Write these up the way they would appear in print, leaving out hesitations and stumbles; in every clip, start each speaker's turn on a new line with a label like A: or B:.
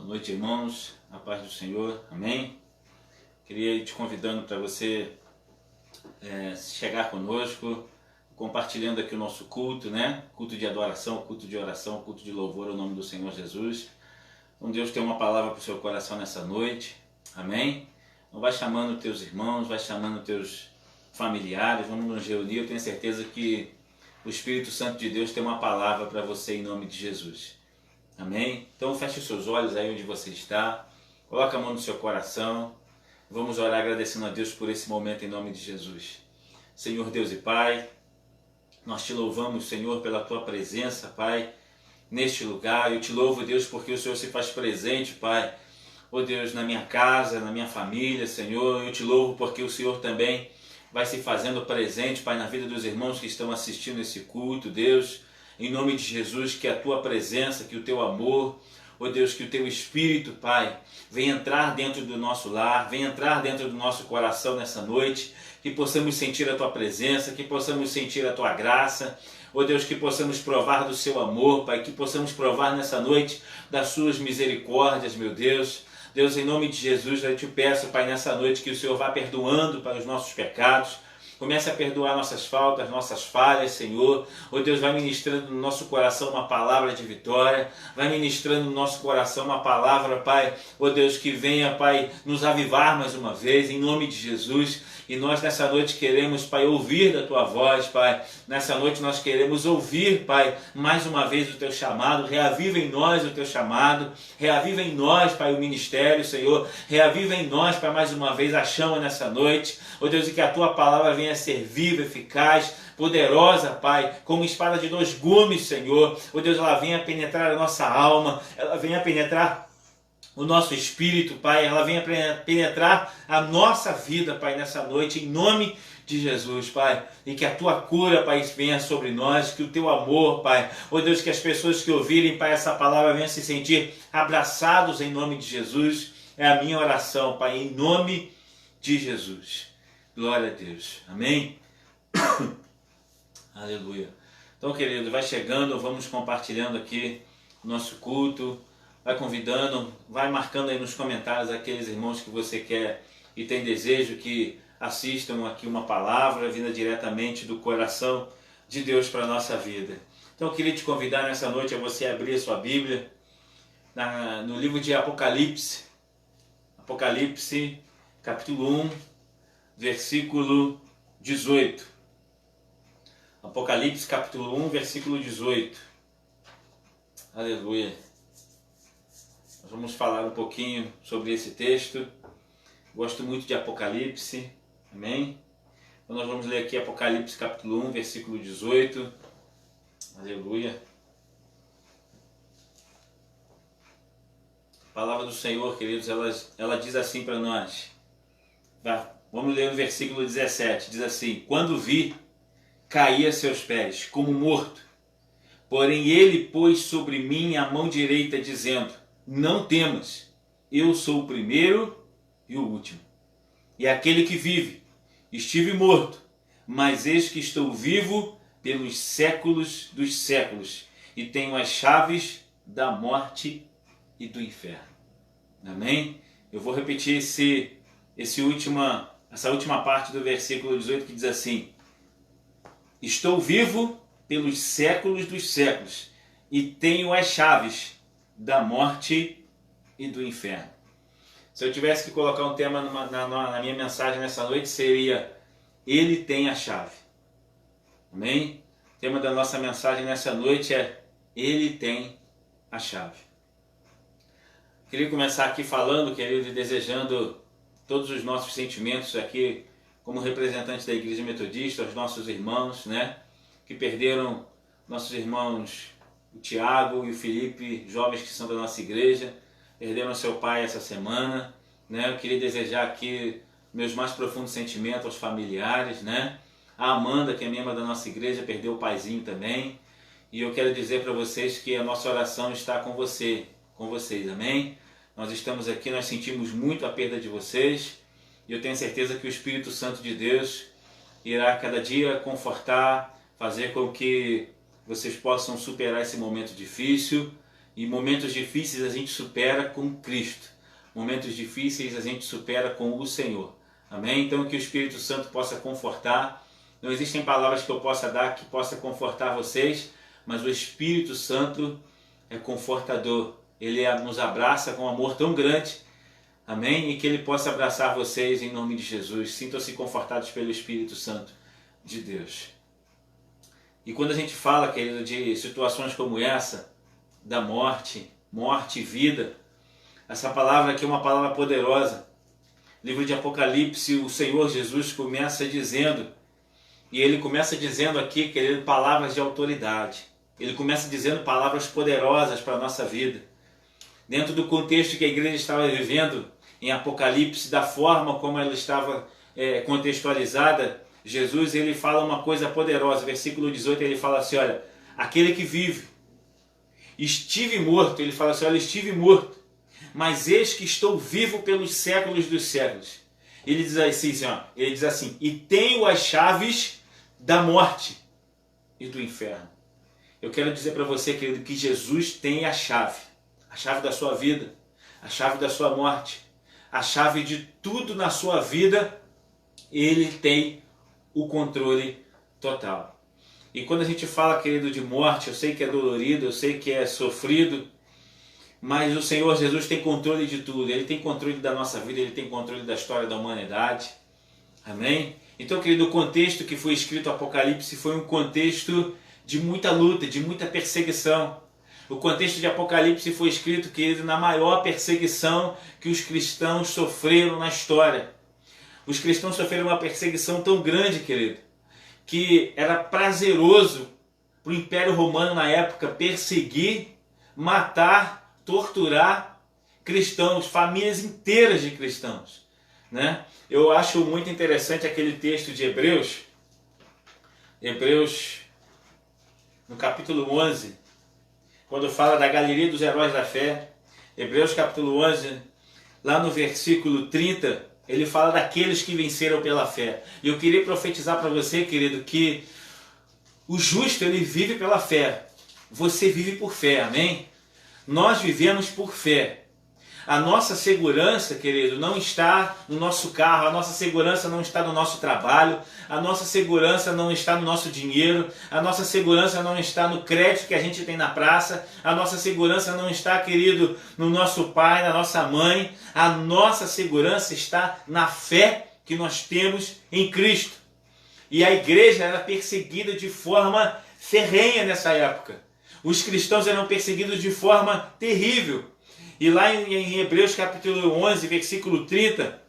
A: Boa noite, irmãos. A paz do Senhor. Amém? Queria ir te convidando para você chegar conosco, compartilhando aqui o nosso culto, né? Culto de adoração, culto de oração, culto de louvor ao nome do Senhor Jesus. Então Deus tem uma palavra para o seu coração nessa noite. Amém? Então vai chamando teus irmãos, vai chamando teus familiares, vamos nos reunir. Eu tenho certeza que o Espírito Santo de Deus tem uma palavra para você em nome de Jesus. Amém? Então feche os seus olhos aí onde você está, coloca a mão no seu coração, vamos orar agradecendo a Deus por esse momento em nome de Jesus. Senhor Deus e Pai, nós te louvamos, Senhor, pela Tua presença, Pai, neste lugar. Eu te louvo, Deus, porque o Senhor se faz presente, Pai, ó Deus, na minha casa, na minha família, Senhor. Eu te louvo porque o Senhor também vai se fazendo presente, Pai, na vida dos irmãos que estão assistindo esse culto, Deus. Em nome de Jesus, que a Tua presença, que o Teu amor, ó Deus, que o Teu Espírito, Pai, venha entrar dentro do nosso lar, venha entrar dentro do nosso coração nessa noite, que possamos sentir a Tua presença, que possamos sentir a Tua graça, ó Deus, que possamos provar do Seu amor, Pai, que possamos provar nessa noite das Suas misericórdias, meu Deus. Deus, em nome de Jesus, eu te peço, Pai, nessa noite que o Senhor vá perdoando para os nossos pecados. Comece a perdoar nossas faltas, nossas falhas, Senhor. Ó Deus, vai ministrando no nosso coração uma palavra de vitória. Vai ministrando no nosso coração uma palavra, Pai. Ó Deus, que venha, Pai, nos avivar mais uma vez, em nome de Jesus. E nós nessa noite queremos, Pai, ouvir da Tua voz, Pai. Nessa noite nós queremos ouvir, Pai, mais uma vez o Teu chamado. Reaviva em nós o Teu chamado. Reaviva em nós, Pai, o ministério, Senhor. Reaviva em nós, Pai, mais uma vez a chama nessa noite. Ó Deus, e que a Tua palavra venha a ser viva, eficaz, poderosa, Pai, como espada de dois gumes, Senhor. Ó Deus, ela venha penetrar a nossa alma, ela venha penetrar o nosso espírito, Pai, ela venha penetrar a nossa vida, Pai, nessa noite, em nome de Jesus, Pai, e que a Tua cura, Pai, venha sobre nós, que o Teu amor, Pai, ó Deus, que as pessoas que ouvirem, Pai, essa palavra venham se sentir abraçados em nome de Jesus. É a minha oração, Pai, em nome de Jesus. Glória a Deus. Amém? Aleluia. Então, querido, vai chegando, vamos compartilhando aqui o nosso culto, vai convidando, vai marcando aí nos comentários aqueles irmãos que você quer e tem desejo que assistam aqui uma palavra vinda diretamente do coração de Deus para a nossa vida. Então, eu queria te convidar nessa noite a você abrir a sua Bíblia no livro de Apocalipse. Apocalipse, capítulo 1, versículo 18. Apocalipse capítulo 1, versículo 18. Aleluia. Nós vamos falar um pouquinho sobre esse texto. Gosto muito de Apocalipse. Amém? Então nós vamos ler aqui Apocalipse capítulo 1, versículo 18. Aleluia. A palavra do Senhor, queridos, ela diz assim para nós. Vamos ler no versículo 17, diz assim: quando vi, caí a seus pés, como morto. Porém ele pôs sobre mim a mão direita, dizendo: não temas, eu sou o primeiro e o último, e aquele que vive. Estive morto, mas eis que estou vivo pelos séculos dos séculos, e tenho as chaves da morte e do inferno. Amém? Eu vou repetir essa última parte do versículo 18 que diz assim: estou vivo pelos séculos dos séculos e tenho as chaves da morte e do inferno. Se eu tivesse que colocar um tema na minha mensagem nessa noite, seria: Ele tem a chave. Amém? O tema da nossa mensagem nessa noite é: Ele tem a chave. Queria começar aqui falando, querido, e desejando todos os nossos sentimentos aqui como representantes da Igreja Metodista, aos nossos irmãos, né, que perderam, nossos irmãos, o Tiago e o Felipe, jovens que são da nossa igreja, perderam seu pai essa semana, né. Eu queria desejar aqui meus mais profundos sentimentos aos familiares, né. A Amanda, que é membro da nossa igreja, perdeu o paizinho também, e eu quero dizer para vocês que a nossa oração está com vocês, amém? Nós estamos aqui, nós sentimos muito a perda de vocês, e eu tenho certeza que o Espírito Santo de Deus irá cada dia confortar, fazer com que vocês possam superar esse momento difícil, E momentos difíceis a gente supera com Cristo. Momentos difíceis a gente supera com o Senhor. Amém? Então que o Espírito Santo possa confortar. Não existem palavras que eu possa dar que possa confortar vocês, mas o Espírito Santo é confortador. Ele nos abraça com um amor tão grande. Amém? E que Ele possa abraçar vocês em nome de Jesus. Sintam-se confortados pelo Espírito Santo de Deus. E quando a gente fala, querido, de situações como essa, da morte e vida, essa palavra aqui é uma palavra poderosa. Livro de Apocalipse, o Senhor Jesus começa dizendo, e Ele começa dizendo aqui, querido, palavras de autoridade. Ele começa dizendo palavras poderosas para a nossa vida. Dentro do contexto que a igreja estava vivendo em Apocalipse, da forma como ela estava contextualizada, Jesus ele fala uma coisa poderosa. Versículo 18 ele fala assim, olha, aquele que vive, estive morto, ele fala assim, olha, estive morto, mas eis que estou vivo pelos séculos dos séculos. Ele diz assim, e tenho as chaves da morte e do inferno. Eu quero dizer para você, querido, que Jesus tem a chave da sua vida, a chave da sua morte, a chave de tudo na sua vida. Ele tem o controle total. E quando a gente fala, querido, de morte, eu sei que é dolorido, eu sei que é sofrido, mas o Senhor Jesus tem controle de tudo. Ele tem controle da nossa vida, Ele tem controle da história da humanidade. Amém? Então, querido, o contexto que foi escrito Apocalipse foi um contexto de muita luta, de muita perseguição. O contexto de Apocalipse foi escrito, querido, na maior perseguição que os cristãos sofreram na história. Os cristãos sofreram uma perseguição tão grande, querido, que era prazeroso para o Império Romano na época perseguir, matar, torturar cristãos, famílias inteiras de cristãos, né? Eu acho muito interessante aquele texto de Hebreus, no capítulo 11, quando fala da galeria dos heróis da fé. Hebreus capítulo 11, lá no versículo 30, ele fala daqueles que venceram pela fé. E eu queria profetizar para você, querido, que o justo ele vive pela fé. Você vive por fé, amém? Nós vivemos por fé. A nossa segurança, querido, não está no nosso carro, a nossa segurança não está no nosso trabalho, a nossa segurança não está no nosso dinheiro, a nossa segurança não está no crédito que a gente tem na praça, a nossa segurança não está, querido, no nosso pai, na nossa mãe, a nossa segurança está na fé que nós temos em Cristo. E a igreja era perseguida de forma ferrenha nessa época. Os cristãos eram perseguidos de forma terrível. E lá em Hebreus capítulo 11, versículo 30,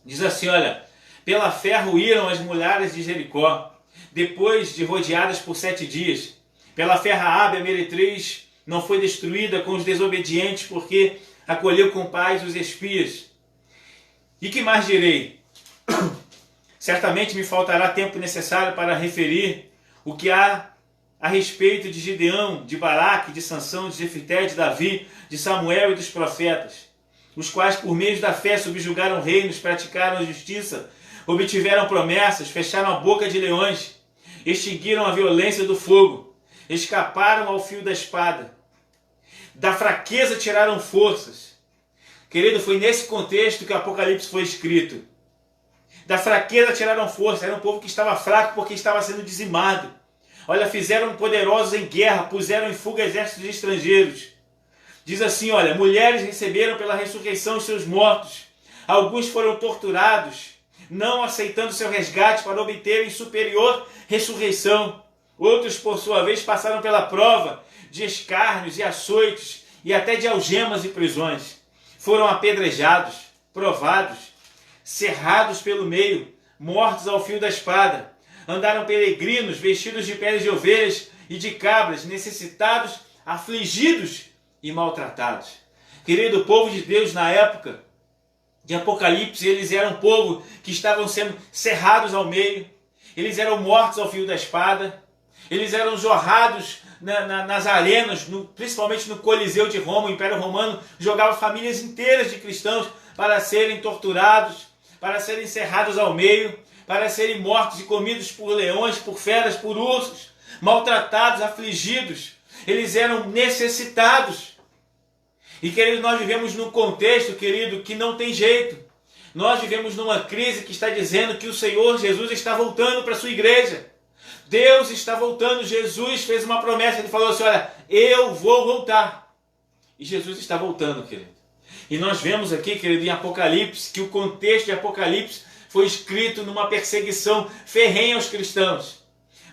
A: diz assim, olha, pela fé ruíram as muralhas de Jericó, depois de rodeadas por 7 dias. Pela fé Raabe, a meretriz, não foi destruída com os desobedientes, porque acolheu com paz os espias. E que mais direi? Certamente me faltará tempo necessário para referir o que há a respeito de Gideão, de Baraque, de Sansão, de Jefité, de Davi, de Samuel e dos profetas, os quais por meio da fé subjugaram reinos, praticaram a justiça, obtiveram promessas, fecharam a boca de leões, extinguiram a violência do fogo, escaparam ao fio da espada, da fraqueza tiraram forças. Querido, foi nesse contexto que o Apocalipse foi escrito. Da fraqueza tiraram força, era um povo que estava fraco porque estava sendo dizimado. Olha, fizeram poderosos em guerra, puseram em fuga exércitos estrangeiros. Diz assim, olha, mulheres receberam pela ressurreição os seus mortos. Alguns foram torturados, não aceitando seu resgate para obterem superior ressurreição. Outros, por sua vez, passaram pela prova de escárnios e açoites e até de algemas e prisões. Foram apedrejados, provados, cerrados pelo meio, mortos ao fio da espada. Andaram peregrinos, vestidos de peles de ovelhas e de cabras, necessitados, afligidos e maltratados. Querido, o povo de Deus na época de Apocalipse, eles eram um povo que estavam sendo cerrados ao meio, eles eram mortos ao fio da espada, eles eram jorrados nas arenas, principalmente no Coliseu de Roma. O Império Romano jogava famílias inteiras de cristãos para serem torturados, para serem cerrados ao meio, para serem mortos e comidos por leões, por feras, por ursos, maltratados, afligidos. Eles eram necessitados. E, querido, nós vivemos num contexto, querido, que não tem jeito. Nós vivemos numa crise que está dizendo que o Senhor Jesus está voltando para a sua igreja. Deus está voltando. Jesus fez uma promessa. Ele falou assim, olha, eu vou voltar. E Jesus está voltando, querido. E nós vemos aqui, querido, em Apocalipse, que o contexto de Apocalipse foi escrito numa perseguição ferrenha aos cristãos.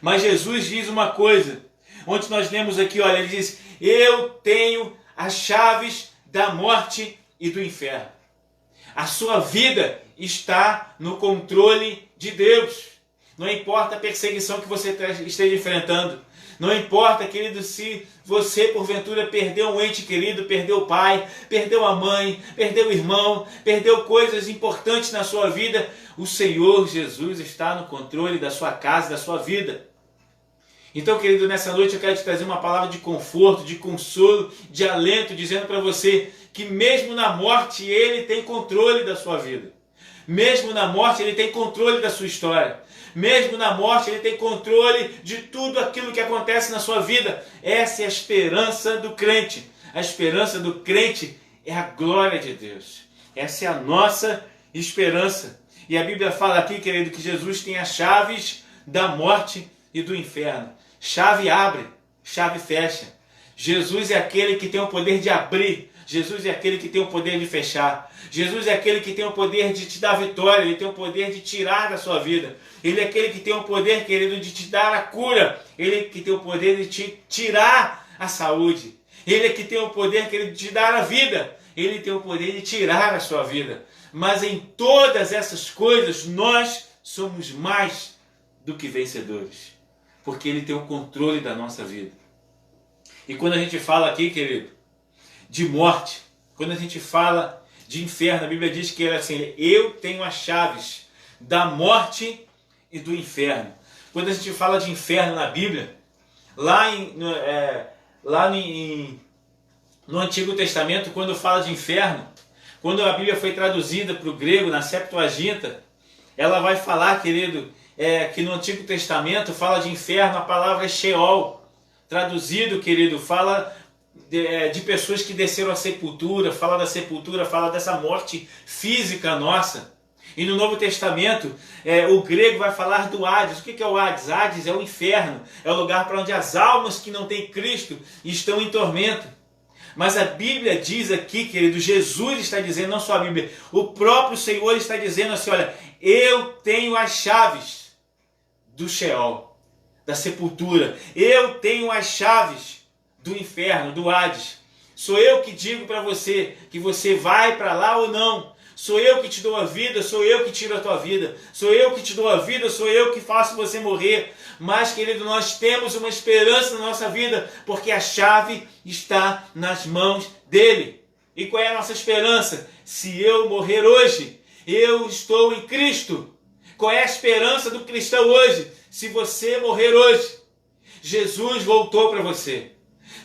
A: Mas Jesus diz uma coisa, onde nós lemos aqui, olha, ele diz, eu tenho as chaves da morte e do inferno. A sua vida está no controle de Deus. Não importa a perseguição que você esteja enfrentando. Não importa, querido, se você, porventura, perdeu um ente querido, perdeu o pai, perdeu a mãe, perdeu o irmão, perdeu coisas importantes na sua vida, o Senhor Jesus está no controle da sua casa, da sua vida. Então, querido, nessa noite eu quero te trazer uma palavra de conforto, de consolo, de alento, dizendo para você que mesmo na morte Ele tem controle da sua vida. Mesmo na morte Ele tem controle da sua história. Mesmo na morte Ele tem controle de tudo aquilo que acontece na sua vida. Essa é a esperança do crente. A esperança do crente é a glória de Deus. Essa é a nossa esperança. E a Bíblia fala aqui, querido, que Jesus tem as chaves da morte e do inferno. Chave abre, chave fecha. Jesus é aquele que tem o poder de abrir. Jesus é aquele que tem o poder de fechar. Jesus é aquele que tem o poder de te dar vitória. Ele tem o poder de tirar da sua vida. Ele é aquele que tem o poder, querido, de te dar a cura. Ele que tem o poder de te tirar a saúde. Ele é que tem o poder, querido, de te dar a vida. Ele tem o poder de tirar a sua vida. Mas em todas essas coisas, nós somos mais do que vencedores. Porque Ele tem o controle da nossa vida. E quando a gente fala aqui, querido, de morte, quando a gente fala de inferno, a Bíblia diz que assim, eu tenho as chaves da morte e do inferno. Quando a gente fala de inferno na Bíblia, no Antigo Testamento, quando fala de inferno, quando a Bíblia foi traduzida para o grego, na Septuaginta, ela vai falar, querido, que no Antigo Testamento fala de inferno, a palavra é Sheol. Traduzido, querido, fala de pessoas que desceram à sepultura, fala da sepultura, fala dessa morte física nossa. E no Novo Testamento, o grego vai falar do Hades. O que é o Hades? Hades é o inferno, é o lugar para onde as almas que não têm Cristo estão em tormento. Mas a Bíblia diz aqui, querido, Jesus está dizendo, não só a Bíblia, o próprio Senhor está dizendo assim, olha, eu tenho as chaves do Sheol, da sepultura. Eu tenho as chaves do inferno, do Hades. Sou eu que digo para você que você vai para lá ou não. Sou eu que te dou a vida, sou eu que tiro a tua vida. Sou eu que te dou a vida, sou eu que faço você morrer. Mas, querido, nós temos uma esperança na nossa vida, porque a chave está nas mãos dele. E qual é a nossa esperança? Se eu morrer hoje, eu estou em Cristo. Qual é a esperança do cristão hoje? Se você morrer hoje, Jesus voltou para você.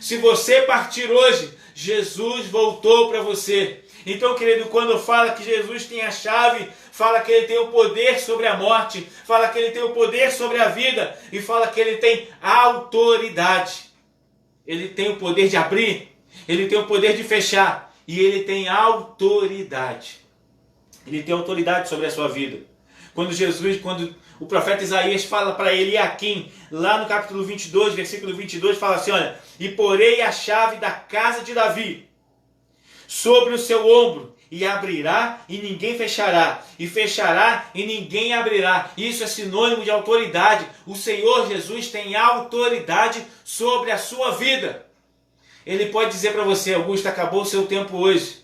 A: Se você partir hoje, Jesus voltou para você. Então, querido, quando fala que Jesus tem a chave, fala que Ele tem o poder sobre a morte, fala que Ele tem o poder sobre a vida e fala que Ele tem autoridade. Ele tem o poder de abrir, Ele tem o poder de fechar e Ele tem autoridade. Ele tem autoridade sobre a sua vida. Quando o profeta Isaías fala para Eliaquim, lá no capítulo 22, versículo 22, fala assim, olha, e porei a chave da casa de Davi sobre o seu ombro, e abrirá e ninguém fechará, e fechará e ninguém abrirá. Isso é sinônimo de autoridade. O Senhor Jesus tem autoridade sobre a sua vida. Ele pode dizer para você, Augusto, acabou o seu tempo hoje,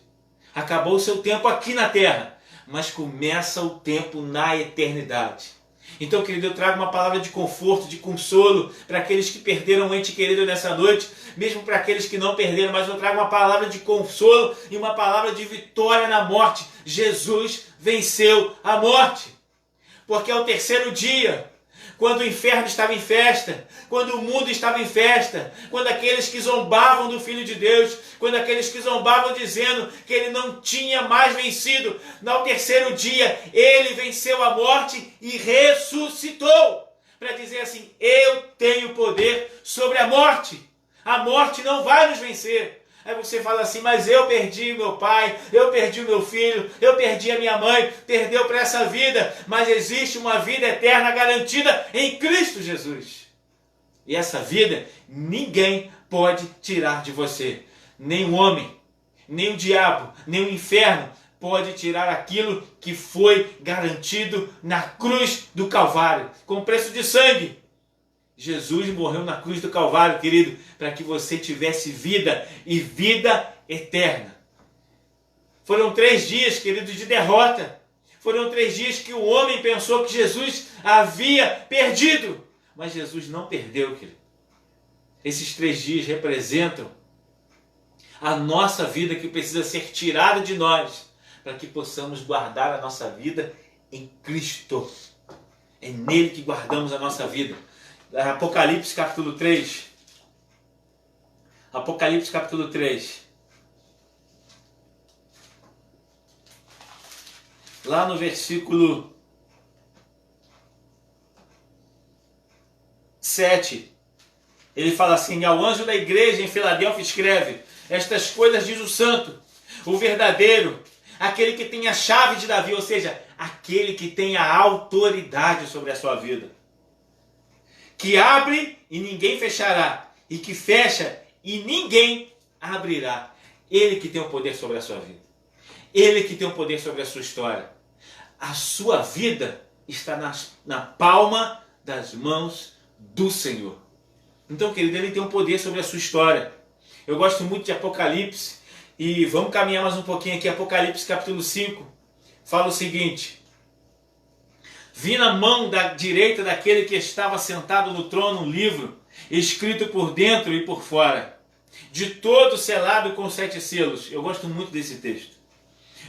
A: acabou o seu tempo aqui na terra, mas começa o tempo na eternidade. Então, querido, eu trago uma palavra de conforto, de consolo para aqueles que perderam um ente querido nessa noite, mesmo para aqueles que não perderam, mas eu trago uma palavra de consolo e uma palavra de vitória na morte. Jesus venceu a morte, porque ao terceiro dia, quando o inferno estava em festa, quando o mundo estava em festa, quando aqueles que zombavam do Filho de Deus, quando aqueles que zombavam dizendo que ele não tinha mais vencido, no terceiro dia ele venceu a morte e ressuscitou, para dizer assim, eu tenho poder sobre a morte não vai nos vencer, Aí você fala assim, mas eu perdi meu pai, eu perdi o meu filho, eu perdi a minha mãe, perdeu para essa vida, mas existe uma vida eterna garantida em Cristo Jesus. E essa vida ninguém pode tirar de você. Nem o homem, nem o diabo, nem o inferno pode tirar aquilo que foi garantido na cruz do Calvário, com preço de sangue. Jesus morreu na cruz do Calvário, querido, para que você tivesse vida e vida eterna. Foram 3 dias, querido, de derrota. Foram 3 dias que o homem pensou que Jesus havia perdido. Mas Jesus não perdeu, querido. Esses 3 dias representam a nossa vida que precisa ser tirada de nós, para que possamos guardar a nossa vida em Cristo. É nele que guardamos a nossa vida. Apocalipse capítulo 3. Apocalipse capítulo 3. Lá no versículo 7, ele fala assim: ao anjo da igreja em Filadélfia escreve: estas coisas diz o santo, o verdadeiro, aquele que tem a chave de Davi, ou seja, aquele que tem a autoridade sobre a sua vida, que abre e ninguém fechará, e que fecha e ninguém abrirá. Ele que tem o poder sobre a sua vida. Ele que tem o poder sobre a sua história. A sua vida está na palma das mãos do Senhor. Então, querido, ele tem um poder sobre a sua história. Eu gosto muito de Apocalipse, e vamos caminhar mais um pouquinho aqui. Apocalipse capítulo 5 fala o seguinte: vi na mão da direita daquele que estava sentado no trono um livro, escrito por dentro e por fora, de todo selado com 7 selos. Eu gosto muito desse texto.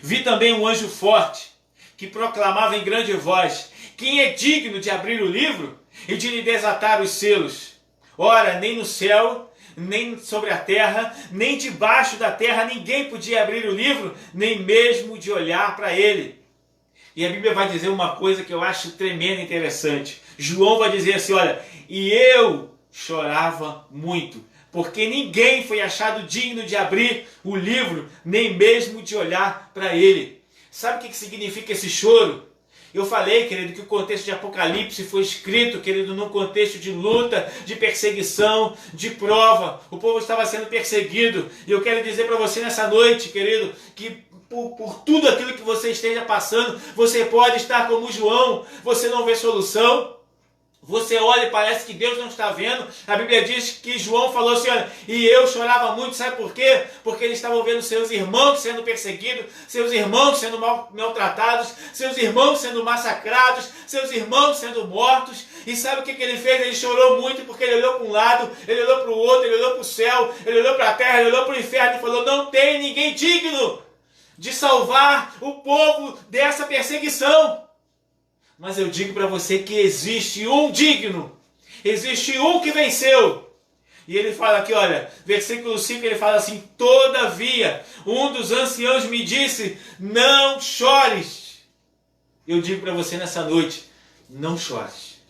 A: Vi também um anjo forte, que proclamava em grande voz: quem é digno de abrir o livro e de lhe desatar os selos? Ora, nem no céu, nem sobre a terra, nem debaixo da terra, ninguém podia abrir o livro, nem mesmo de olhar para ele. E a Bíblia vai dizer uma coisa que eu acho tremenda e interessante. João vai dizer assim, olha, e eu chorava muito, porque ninguém foi achado digno de abrir o livro, nem mesmo de olhar para ele. Sabe o que significa esse choro? Eu falei, querido, que o contexto de Apocalipse foi escrito, querido, num contexto de luta, de perseguição, de prova. O povo estava sendo perseguido. E eu quero dizer para você nessa noite, querido, que por tudo aquilo que você esteja passando, você pode estar como João. Você não vê solução. Você olha e parece que Deus não está vendo. A Bíblia diz que João falou assim, olha, e eu chorava muito, sabe por quê? Porque eles estavam vendo seus irmãos sendo perseguidos, seus irmãos sendo maltratados, seus irmãos sendo massacrados, seus irmãos sendo mortos. E sabe o que ele fez? Ele chorou muito porque ele olhou para um lado, ele olhou para o outro, ele olhou para o céu, ele olhou para a terra, ele olhou para o inferno e falou, não tem ninguém digno de salvar o povo dessa perseguição. Mas eu digo para você que existe um digno, existe um que venceu. E ele fala aqui, olha, versículo 5, ele fala assim, todavia, um dos anciãos me disse, não chores. Eu digo para você nessa noite, não chores.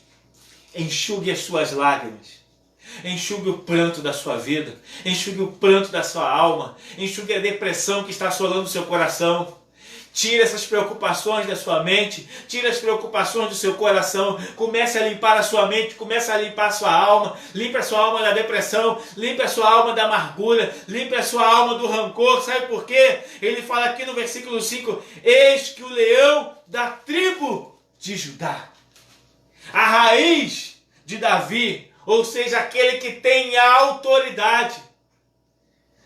A: Enxugue as suas lágrimas. Enxugue o pranto da sua vida. Enxugue o pranto da sua alma. Enxugue a depressão que está assolando o seu coração. Tire essas preocupações da sua mente, tire as preocupações do seu coração, comece a limpar a sua mente, comece a limpar a sua alma, limpe a sua alma da depressão, limpe a sua alma da amargura, limpe a sua alma do rancor. Sabe por quê? Ele fala aqui no versículo 5, eis que o leão da tribo de Judá, a raiz de Davi, ou seja, aquele que tem a autoridade,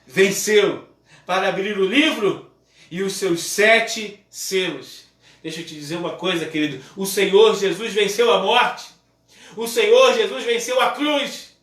A: venceu para abrir o livro e os seus 7 selos. Deixa eu te dizer uma coisa, querido. O Senhor Jesus venceu a morte. O Senhor Jesus venceu a cruz.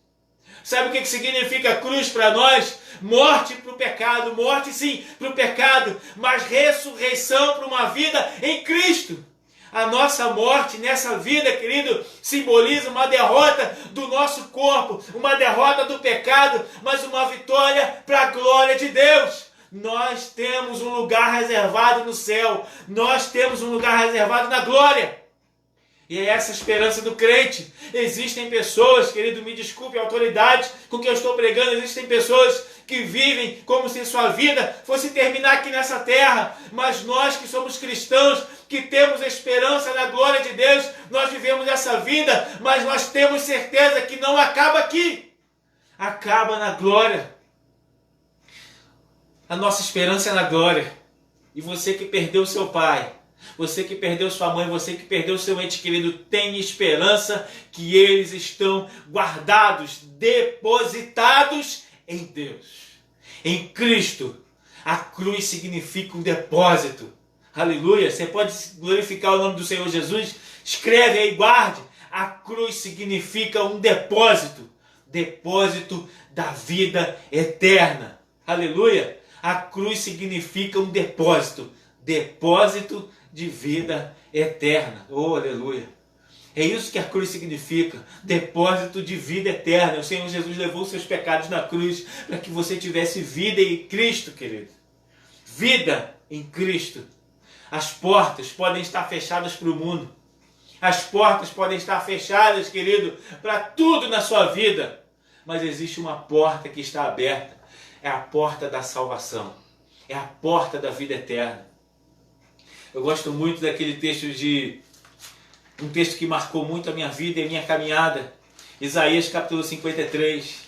A: Sabe o que significa cruz para nós? Morte para o pecado. Morte, sim, para o pecado. Mas ressurreição para uma vida em Cristo. A nossa morte nessa vida, querido, simboliza uma derrota do nosso corpo. Uma derrota do pecado, mas uma vitória para a glória de Deus. Nós temos um lugar reservado no céu. Nós temos um lugar reservado na glória. E é essa a esperança do crente. Existem pessoas, querido, me desculpe a autoridade com que eu estou pregando, existem pessoas que vivem como se sua vida fosse terminar aqui nessa terra. Mas nós que somos cristãos, que temos esperança na glória de Deus, nós vivemos essa vida, mas nós temos certeza que não acaba aqui. Acaba na glória. A nossa esperança é na glória. E você que perdeu seu pai, você que perdeu sua mãe, você que perdeu seu ente querido, tem esperança que eles estão guardados, depositados em Deus, em Cristo. A cruz significa um depósito. Aleluia. Você pode glorificar o nome do Senhor Jesus? Escreve aí, guarde. A cruz significa um depósito. Depósito da vida eterna. Aleluia. A cruz significa um depósito. Depósito de vida eterna. Oh, aleluia. É isso que a cruz significa. Depósito de vida eterna. O Senhor Jesus levou seus pecados na cruz para que você tivesse vida em Cristo, querido. Vida em Cristo. As portas podem estar fechadas para o mundo. As portas podem estar fechadas, querido, para tudo na sua vida. Mas existe uma porta que está aberta. É a porta da salvação. É a porta da vida eterna. Eu gosto muito daquele texto um texto que marcou muito a minha vida e a minha caminhada. Isaías capítulo 53.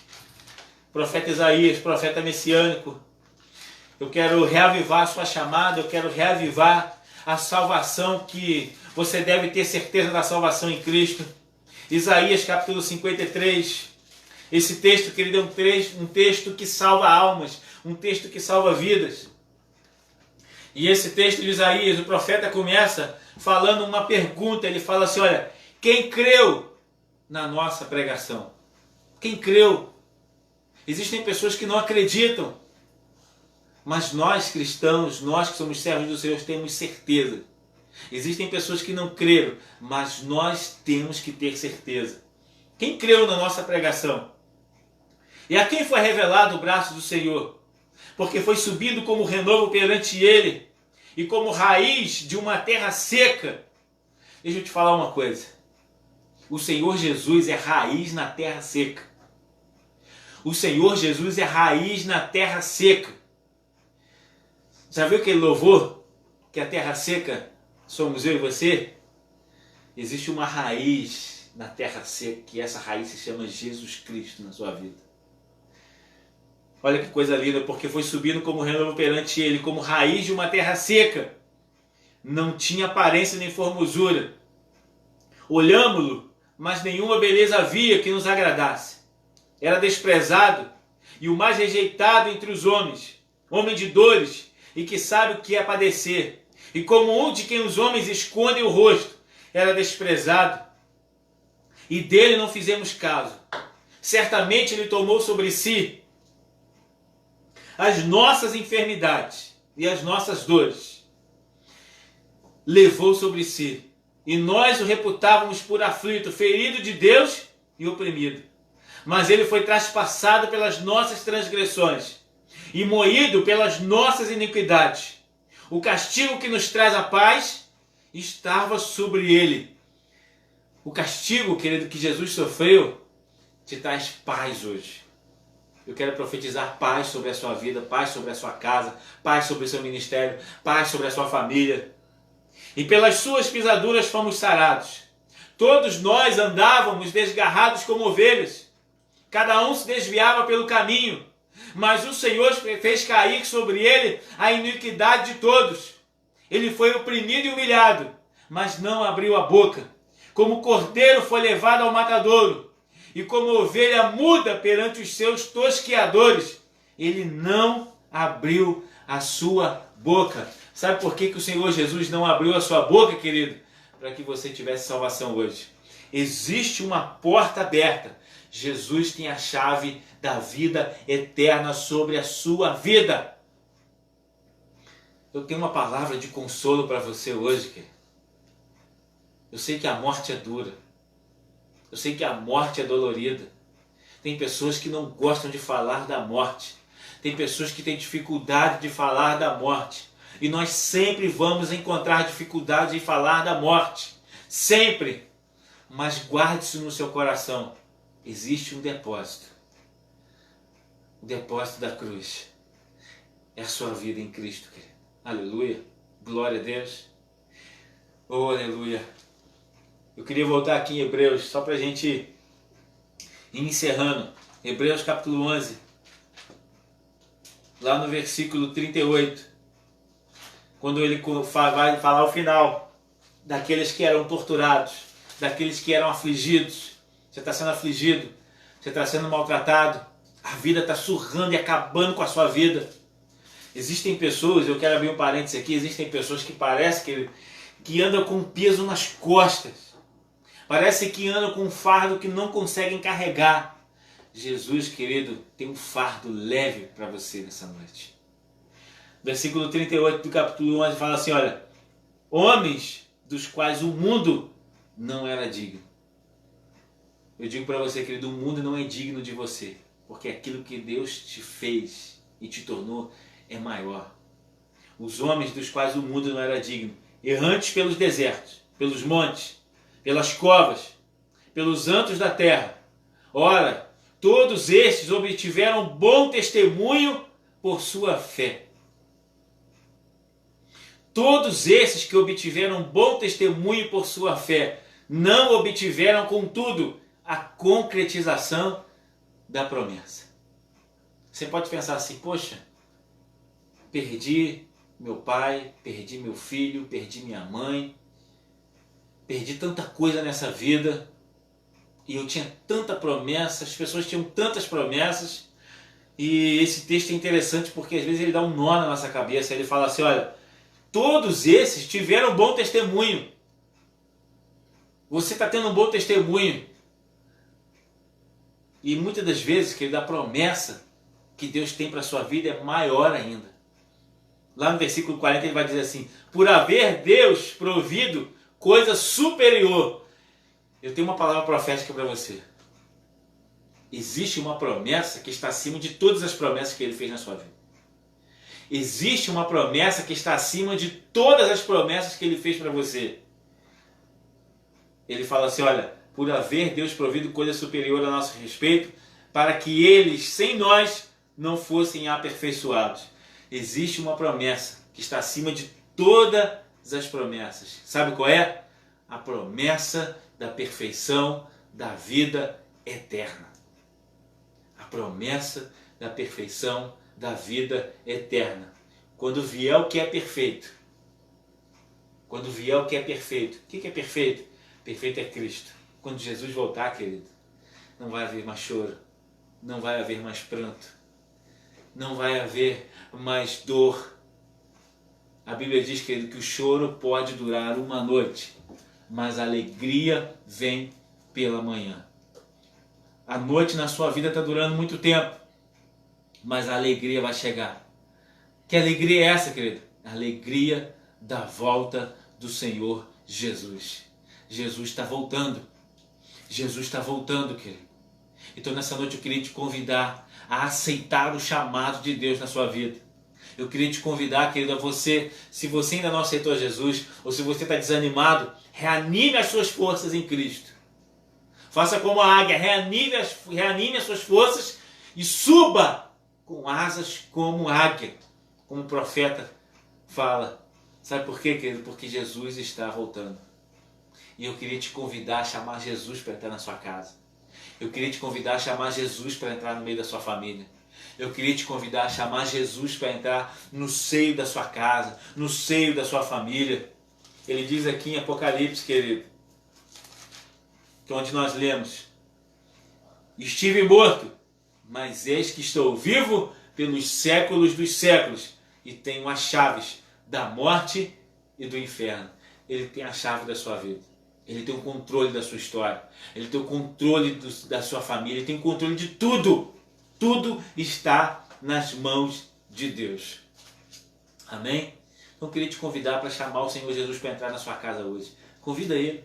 A: Profeta Isaías, profeta messiânico. Eu quero reavivar a sua chamada, eu quero reavivar a salvação, que você deve ter certeza da salvação em Cristo. Isaías capítulo 53. Esse texto, querido, é um texto que salva almas, um texto que salva vidas. E esse texto de Isaías, o profeta começa falando uma pergunta. Ele fala assim, olha, quem creu na nossa pregação? Quem creu? Existem pessoas que não acreditam. Mas nós cristãos, nós que somos servos do Senhor, temos certeza. Existem pessoas que não creram, mas nós temos que ter certeza. Quem creu na nossa pregação? E a quem foi revelado o braço do Senhor? Porque foi subido como renovo perante ele, e como raiz de uma terra seca. Deixa eu te falar uma coisa. O Senhor Jesus é raiz na terra seca. O Senhor Jesus é raiz na terra seca. Já viu aquele louvor? Que a terra seca somos eu e você? Existe uma raiz na terra seca, que essa raiz se chama Jesus Cristo na sua vida. Olha que coisa linda, porque foi subindo como renovo perante ele, como raiz de uma terra seca. Não tinha aparência nem formosura. Olhámo-lo, mas nenhuma beleza havia que nos agradasse. Era desprezado e o mais rejeitado entre os homens, homem de dores e que sabe o que é padecer. E como um de quem os homens escondem o rosto, era desprezado. E dele não fizemos caso. Certamente ele tomou sobre si as nossas enfermidades e as nossas dores. Levou sobre si. E nós o reputávamos por aflito, ferido de Deus e oprimido. Mas ele foi traspassado pelas nossas transgressões e moído pelas nossas iniquidades. O castigo que nos traz a paz estava sobre ele. O castigo, querido, que Jesus sofreu, te traz paz hoje. Eu quero profetizar paz sobre a sua vida, paz sobre a sua casa, paz sobre o seu ministério, paz sobre a sua família. E pelas suas pisaduras fomos sarados. Todos nós andávamos desgarrados como ovelhas. Cada um se desviava pelo caminho. Mas o Senhor fez cair sobre ele a iniquidade de todos. Ele foi oprimido e humilhado, mas não abriu a boca. Como cordeiro foi levado ao matadouro, e como ovelha muda perante os seus tosqueadores, ele não abriu a sua boca. Sabe por que o Senhor Jesus não abriu a sua boca, querido? Para que você tivesse salvação hoje. Existe uma porta aberta. Jesus tem a chave da vida eterna sobre a sua vida. Eu tenho uma palavra de consolo para você hoje, querido. Eu sei que a morte é dura. Eu sei que a morte é dolorida. Tem pessoas que não gostam de falar da morte. Tem pessoas que têm dificuldade de falar da morte. E nós sempre vamos encontrar dificuldade em falar da morte. sempre. Mas guarde isso no seu coração. Existe um depósito. O depósito da cruz. É a sua vida em Cristo, querido. Aleluia. Glória a Deus. Oh, aleluia. Eu queria voltar aqui em Hebreus, só para a gente ir encerrando. Hebreus capítulo 11. Lá no versículo 38. Quando ele vai falar o final. Daqueles que eram torturados. Daqueles que eram afligidos. Você está sendo afligido. Você está sendo maltratado. A vida está surrando e acabando com a sua vida. Existem pessoas, eu quero abrir um parênteses aqui, existem pessoas que parece que andam com peso nas costas. Parece que andam com um fardo que não conseguem carregar. Jesus, querido, tem um fardo leve para você nessa noite. Versículo 38 do capítulo 11 fala assim, olha, homens dos quais o mundo não era digno. Eu digo para você, querido, o mundo não é digno de você, porque aquilo que Deus te fez e te tornou é maior. Os homens dos quais o mundo não era digno, errantes pelos desertos, pelos montes, pelas covas, pelos antros da terra. Ora, todos estes obtiveram bom testemunho por sua fé. Todos esses que obtiveram bom testemunho por sua fé, não obtiveram, contudo, a concretização da promessa. Você pode pensar assim, poxa, perdi meu pai, perdi meu filho, perdi minha mãe, perdi tanta coisa nessa vida, e eu tinha tanta promessa, as pessoas tinham tantas promessas, e esse texto é interessante porque às vezes ele dá um nó na nossa cabeça, ele fala assim, olha, todos esses tiveram bom testemunho. Você está tendo um bom testemunho. E muitas das vezes, querido, a promessa que Deus tem para a sua vida é maior ainda. Lá no versículo 40 ele vai dizer assim, por haver Deus provido coisa superior. Eu tenho uma palavra profética para você. Existe uma promessa que está acima de todas as promessas que Ele fez na sua vida. Existe uma promessa que está acima de todas as promessas que Ele fez para você. Ele fala assim, olha, por haver Deus provido coisa superior a nosso respeito, para que eles, sem nós, não fossem aperfeiçoados. Existe uma promessa que está acima de todas as promessas. Sabe qual é? A promessa da perfeição da vida eterna. A promessa da perfeição da vida eterna. Quando vier o que é perfeito. Quando vier o que é perfeito. O que é perfeito? Perfeito é Cristo. Quando Jesus voltar, querido, não vai haver mais choro. Não vai haver mais pranto. Não vai haver mais dor. A Bíblia diz, querido, que o choro pode durar uma noite, mas a alegria vem pela manhã. A noite na sua vida está durando muito tempo, mas a alegria vai chegar. Que alegria é essa, querido? A alegria da volta do Senhor Jesus. Jesus está voltando. Jesus está voltando, querido. Então nessa noite eu queria te convidar a aceitar o chamado de Deus na sua vida. Eu queria te convidar, querido, a você, se você ainda não aceitou Jesus, ou se você está desanimado, reanime as suas forças em Cristo. Faça como a águia, reanime as suas forças e suba com asas como águia, como o profeta fala. Sabe por quê, querido? Porque Jesus está voltando. E eu queria te convidar a chamar Jesus para entrar na sua casa. Eu queria te convidar a chamar Jesus para entrar no meio da sua família. Eu queria te convidar a chamar Jesus para entrar no seio da sua casa, no seio da sua família. Ele diz aqui em Apocalipse, querido, que onde nós lemos, estive morto, mas eis que estou vivo pelos séculos dos séculos e tenho as chaves da morte e do inferno. Ele tem a chave da sua vida. Ele tem o controle da sua história. Ele tem o controle da sua família. Ele tem o controle de tudo. Tudo está nas mãos de Deus. Amém? Então eu queria te convidar para chamar o Senhor Jesus para entrar na sua casa hoje. Convida Ele.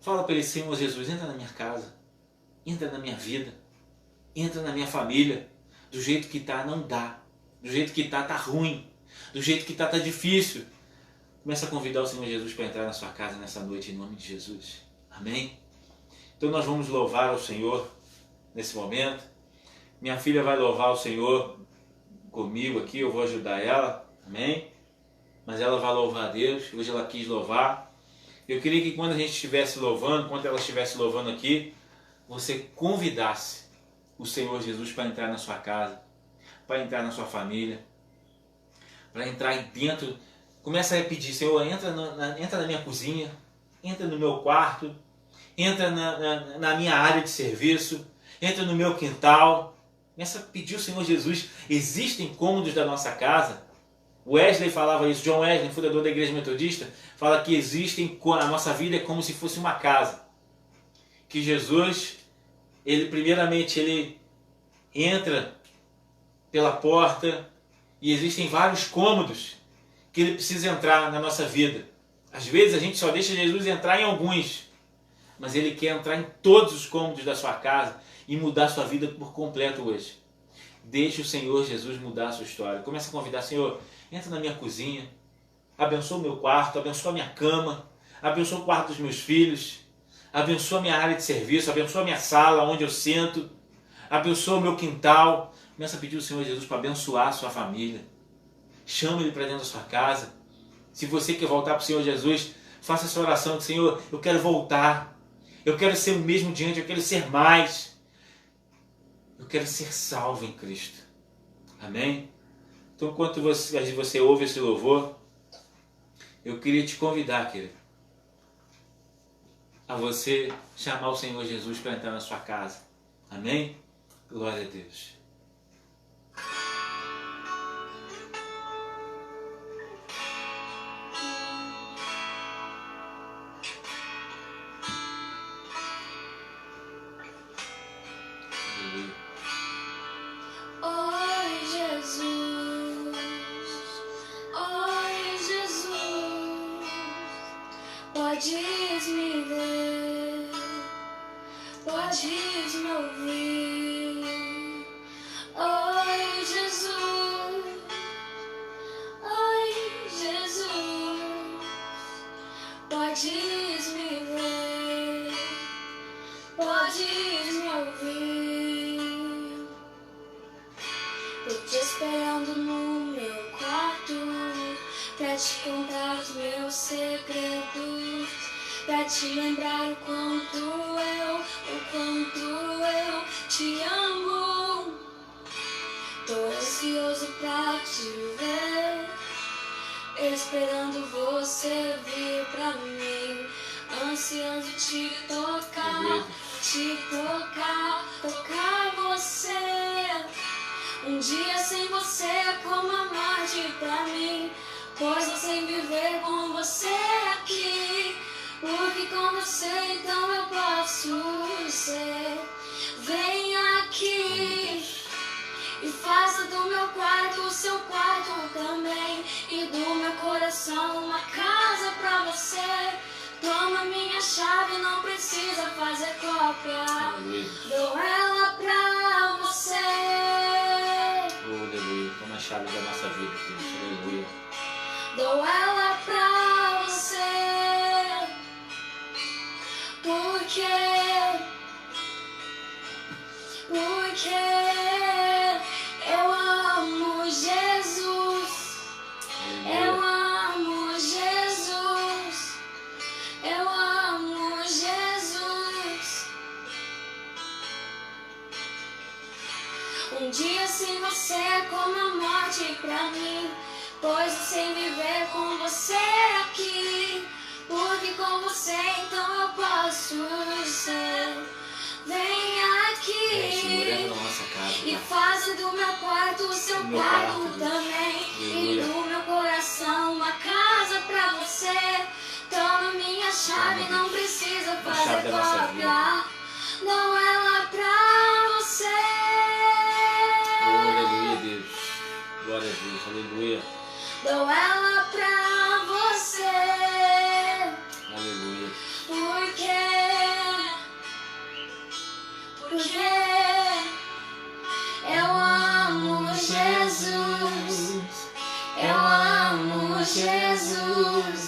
A: Fala para Ele, Senhor Jesus, entra na minha casa. Entra na minha vida. Entra na minha família. Do jeito que está, não dá. Do jeito que está ruim. Do jeito que está difícil. Começa a convidar o Senhor Jesus para entrar na sua casa nessa noite, em nome de Jesus. Amém? Então nós vamos louvar ao Senhor nesse momento. Minha filha vai louvar o Senhor comigo aqui, eu vou ajudar ela. Amém? Mas ela vai louvar a Deus. Hoje ela quis louvar. Eu queria que quando a gente estivesse louvando, quando ela estivesse louvando aqui, você convidasse o Senhor Jesus para entrar na sua casa, para entrar na sua família, para entrar aí dentro. Começa a pedir: Senhor, entra na minha cozinha, entra no meu quarto, entra na minha área de serviço, entra no meu quintal. Começa a pedir ao Senhor Jesus. Existem cômodos da nossa casa. Wesley falava isso, John Wesley, fundador da Igreja Metodista, fala que a nossa vida é como se fosse uma casa. Que Jesus, primeiramente, ele entra pela porta e existem vários cômodos que ele precisa entrar na nossa vida. Às vezes a gente só deixa Jesus entrar em alguns, mas ele quer entrar em todos os cômodos da sua casa e mudar a sua vida por completo hoje. Deixe o Senhor Jesus mudar a sua história. Comece a convidar: Senhor, entra na minha cozinha, abençoa o meu quarto, abençoa a minha cama, abençoa o quarto dos meus filhos, abençoa a minha área de serviço, abençoa a minha sala onde eu sento, abençoa o meu quintal. Começa a pedir ao Senhor Jesus para abençoar a sua família. Chama Ele para dentro da sua casa. Se você quer voltar para o Senhor Jesus, faça essa oração: Senhor, eu quero voltar, eu quero ser o mesmo diante, eu quero ser mais, eu quero ser salvo em Cristo. Amém? Então, enquanto você ouve esse louvor, eu queria te convidar, querido, a você chamar o Senhor Jesus para entrar na sua casa. Amém? Glória a Deus.
B: Podes me ver, podes me ouvir. Oi, Jesus, oi, Jesus. Podes me ver, podes me ouvir. Tô te esperando no meu quarto pra te contar os meus segredos, pra te lembrar o quanto eu te amo. Tô ansioso pra te ver, esperando você vir pra mim, ansiando te tocar, tocar você. Um dia sem você é como a morte pra mim, pois não sei viver com você aqui. Porque com você então eu posso ser. Vem aqui e faça do meu quarto o seu quarto também, e do meu coração uma casa pra você. Toma minha chave, não precisa fazer cópia. Dou ela pra você.
A: Aleluia. Toma a chave da nossa vida, Deus. Aleluia.
B: Dou ela pra você, porque eu amo Jesus, eu amo Jesus, eu amo Jesus. Um dia sem você é como a morte pra mim, pois não sei viver com você aqui. Porque com você então eu posso ser. Vem aqui e faça do meu quarto o seu quarto também, e do meu coração uma casa pra você. Toma minha chave, não precisa fazer cópia. Dou ela pra você.
A: Aleluia, Deus. Glória a Deus. Aleluia.
B: Dou ela pra você.
A: Aleluia.
B: Porque eu amo Jesus, eu amo Jesus,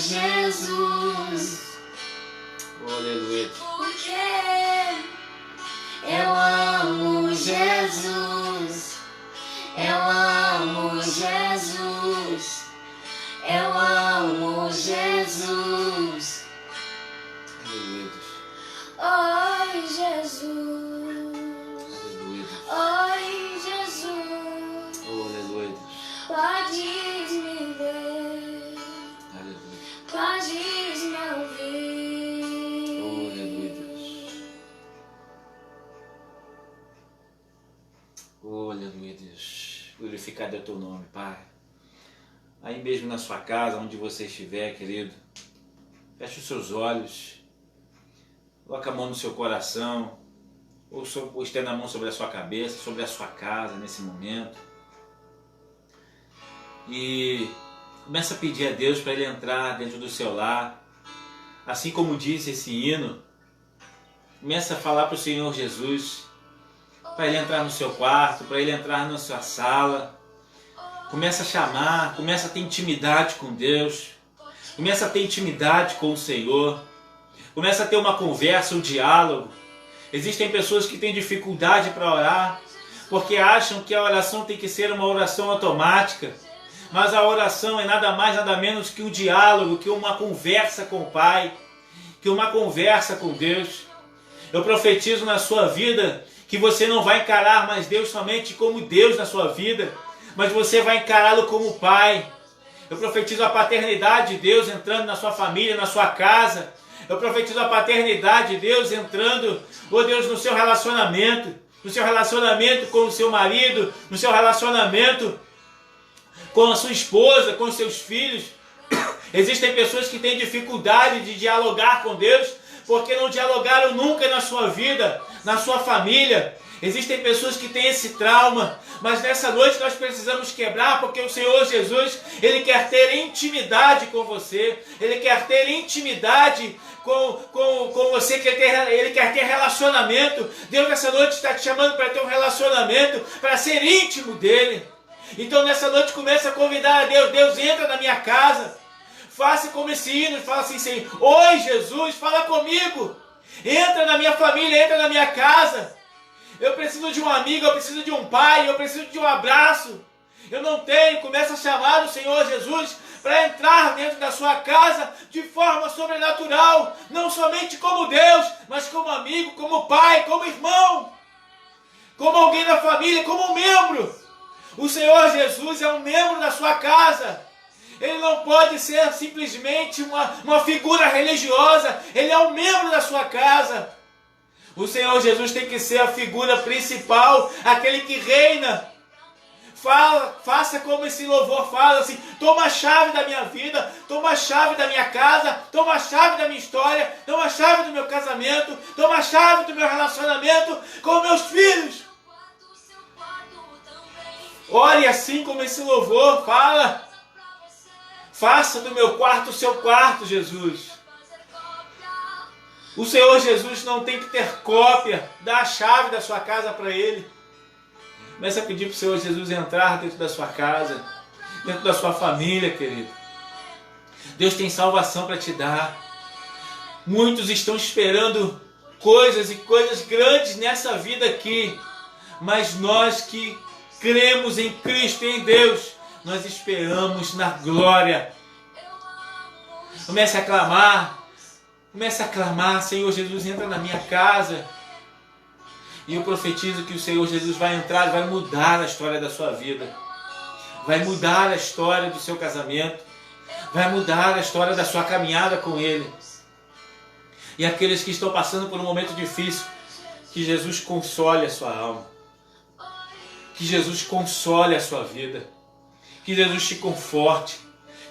B: Jesus.
A: Aleluia.
B: Porque eu amo Jesus. Eu amo Jesus. Eu amo Jesus.
A: Aleluia.
B: Oi, Jesus.
A: Aleluia.
B: Oi, Jesus.
A: Aleluia.
B: Podes me ver.
A: Aleluia.
B: Podes me ouvir.
A: Aleluia. Aleluia, Deus. Glorificado é o teu nome, Pai. Aí mesmo na sua casa, onde você estiver, querido, feche os seus olhos, coloca a mão no seu coração, ou estenda a mão sobre a sua cabeça, sobre a sua casa nesse momento. E começa a pedir a Deus para Ele entrar dentro do seu lar. Assim como disse esse hino, começa a falar para o Senhor Jesus, para Ele entrar no seu quarto, para Ele entrar na sua sala. Começa a chamar, começa a ter intimidade com Deus, começa a ter intimidade com o Senhor, começa a ter uma conversa, um diálogo. Existem pessoas que têm dificuldade para orar, porque acham que a oração tem que ser uma oração automática, mas a oração é nada mais, nada menos que um diálogo, que uma conversa com o Pai, que uma conversa com Deus. Eu profetizo na sua vida que você não vai encarar mais Deus somente como Deus na sua vida, mas você vai encará-lo como Pai. Eu profetizo a paternidade de Deus entrando na sua família, na sua casa. Eu profetizo a paternidade de Deus entrando, oh Deus, no seu relacionamento com o seu marido, no seu relacionamento com a sua esposa, com os seus filhos. Existem pessoas que têm dificuldade de dialogar com Deus, porque não dialogaram nunca na sua vida, na sua família. Existem pessoas que têm esse trauma, mas nessa noite nós precisamos quebrar, porque o Senhor Jesus, Ele quer ter intimidade com você, Ele quer ter intimidade com você, Ele quer ter relacionamento. Deus nessa noite está te chamando para ter um relacionamento, para ser íntimo dEle. Então nessa noite começa a convidar a Deus. Deus, entra na minha casa, faça como esse hino, fala assim, Senhor, oi Jesus, fala comigo, entra na minha família, entra na minha casa. Eu preciso de um amigo, eu preciso de um pai, eu preciso de um abraço. Eu não tenho. Começa a chamar o Senhor Jesus para entrar dentro da sua casa de forma sobrenatural. Não somente como Deus, mas como amigo, como pai, como irmão. Como alguém da família, como um membro. O Senhor Jesus é um membro da sua casa. Ele não pode ser simplesmente uma figura religiosa. Ele é um membro da sua casa. O Senhor Jesus tem que ser a figura principal, aquele que reina. Faça como esse louvor fala assim, toma a chave da minha vida, toma a chave da minha casa, toma a chave da minha história, toma a chave do meu casamento, toma a chave do meu relacionamento com meus filhos. Ore assim como esse louvor fala. Faça do meu quarto o seu quarto, Jesus. O Senhor Jesus não tem que ter cópia da chave da sua casa para Ele. Começa a pedir para o Senhor Jesus entrar dentro da sua casa, dentro da sua família, querido. Deus tem salvação para te dar. Muitos estão esperando coisas e coisas grandes nessa vida aqui. Mas nós que cremos em Cristo e em Deus, nós esperamos na glória. Comece a clamar. Comece a clamar, Senhor Jesus, entra na minha casa. E eu profetizo que o Senhor Jesus vai entrar e vai mudar a história da sua vida. Vai mudar a história do seu casamento. Vai mudar a história da sua caminhada com Ele. E aqueles que estão passando por um momento difícil, que Jesus console a sua alma. Que Jesus console a sua vida. Que Jesus te conforte.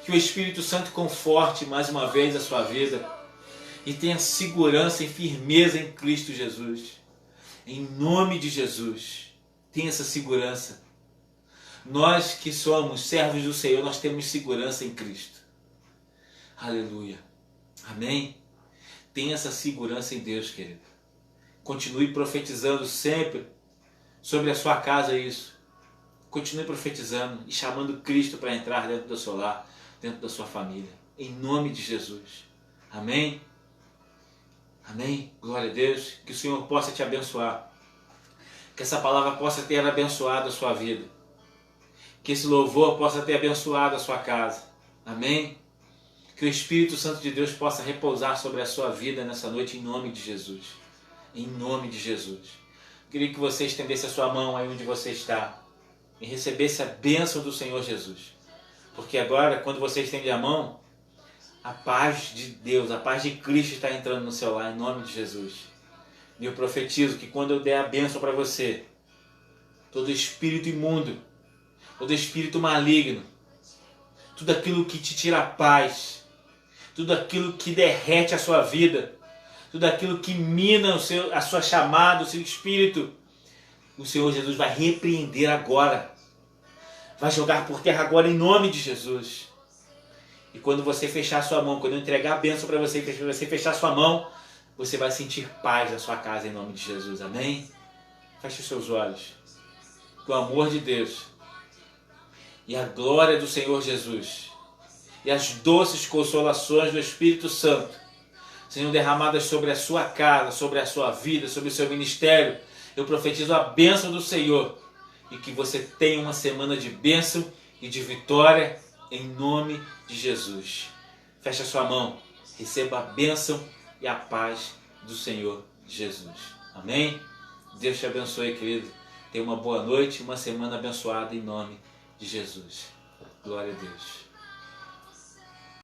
A: Que o Espírito Santo conforte mais uma vez a sua vida. E tenha segurança e firmeza em Cristo Jesus. Em nome de Jesus. Tenha essa segurança. Nós que somos servos do Senhor, nós temos segurança em Cristo. Aleluia. Amém? Tenha essa segurança em Deus, querido. Continue profetizando sempre sobre a sua casa isso. Continue profetizando e chamando Cristo para entrar dentro do seu lar, dentro da sua família. em nome de Jesus. Amém? Amém? Glória a Deus. Que o Senhor possa te abençoar. Que essa palavra possa ter abençoado a sua vida. Que esse louvor possa ter abençoado a sua casa. Amém? Que o Espírito Santo de Deus possa repousar sobre a sua vida nessa noite em nome de Jesus. Em nome de Jesus. Queria que você estendesse a sua mão aí onde você está e recebesse a bênção do Senhor Jesus. Porque agora, quando você estende a mão, a paz de Deus, a paz de Cristo está entrando no seu lar, em nome de Jesus. E eu profetizo que quando eu der a bênção para você, todo espírito imundo, todo espírito maligno, tudo aquilo que te tira a paz, tudo aquilo que derrete a sua vida, tudo aquilo que mina a sua chamada, o seu espírito, o Senhor Jesus vai repreender agora. Vai jogar por terra agora em nome de Jesus. E quando você fechar a sua mão, quando eu entregar a bênção para você, você fechar a sua mão, você vai sentir paz na sua casa em nome de Jesus. Amém? Feche os seus olhos. Que o amor de Deus e a glória do Senhor Jesus e as doces consolações do Espírito Santo sejam derramadas sobre a sua casa, sobre a sua vida, sobre o seu ministério. Eu profetizo a bênção do Senhor e que você tenha uma semana de bênção e de vitória em nome de Jesus. Feche a sua mão, receba a bênção e a paz do Senhor Jesus. Amém? Deus te abençoe, querido. Tenha uma boa noite, uma semana abençoada em nome de Jesus. Glória a Deus.